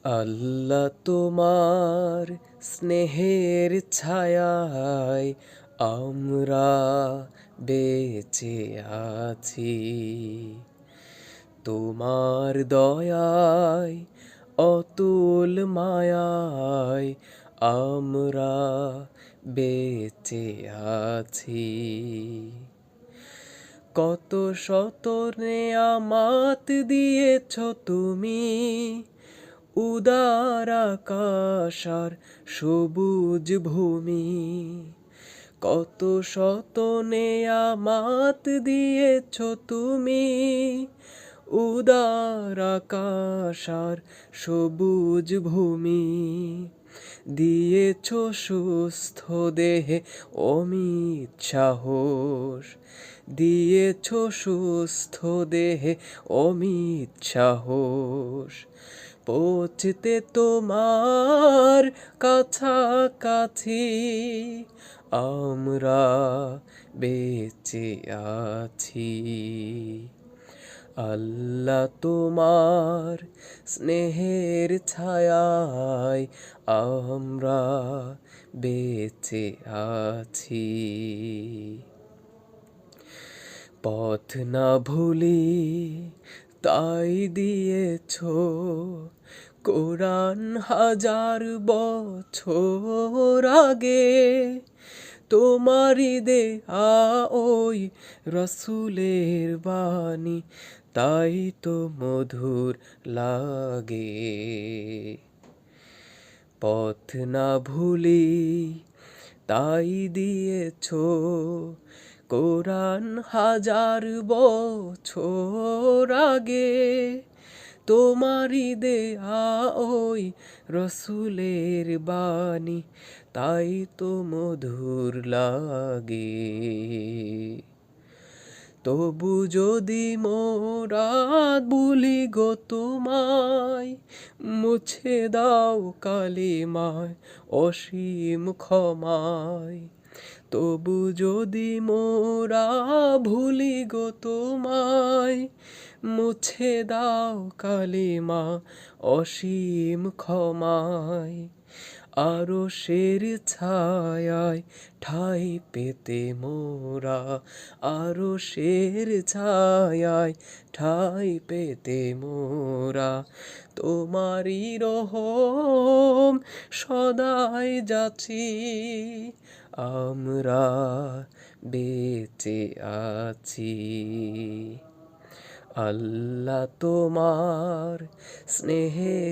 আল্লাহ তোমার স্নেহের ছায়ায় আমরা বেঁচে আছি। তোমার দয়ায় অতুল মায়ায় আমরা বেঁচে আছি। কত শত নেয়ামাত দিয়েছ তুমি, উদার আকাশ আর সবুজ ভূমি। কত শত নেয়ামাত দিয়েছ তুমি, উদার আকাশ আর সবুজ ভূমি। দিয়েছ সুস্থ দেহে অমিত সাহস, দিয়েছ সুস্থ দেহে অমিত সাহস। পৌঁছতে তোমার কাছাকাছি আমরা বেঁচে আছি। আল্লাহ তোমার স্নেহের ছায়ায় আমরা বেঁচে আছি। পথ না ভুলি তাই দিয়েছ কোরআন হাজার বছর আগে। তোমারই দেয়া ওই রসুলের বাণী তাই তো মধুর লাগে। পথ না ভুলি তাই দিয়েছ কোরআন হাজার বছর আগে। তোমারই দেয়া ওই রসুলের বাণী তাই তো মধুর লাগে। তবু যদি মোরা ভুলি গো তোমায়, মুছে দাও কালিমায় অসীম ক্ষমায়। তবু যদি মোরা ভুলি গো তোমায়, মুছে দাও কালিমা অসীম ক্ষমায়। আরশের ছায়ায় ঠাঁই পেতে মোরা, আরশের ছায়ায় ঠাঁই পেতে মোরা। তোমারই রহম সদাই যাচি আমরা বেঁচে আছি। আল্লাহ তোমার স্নেহে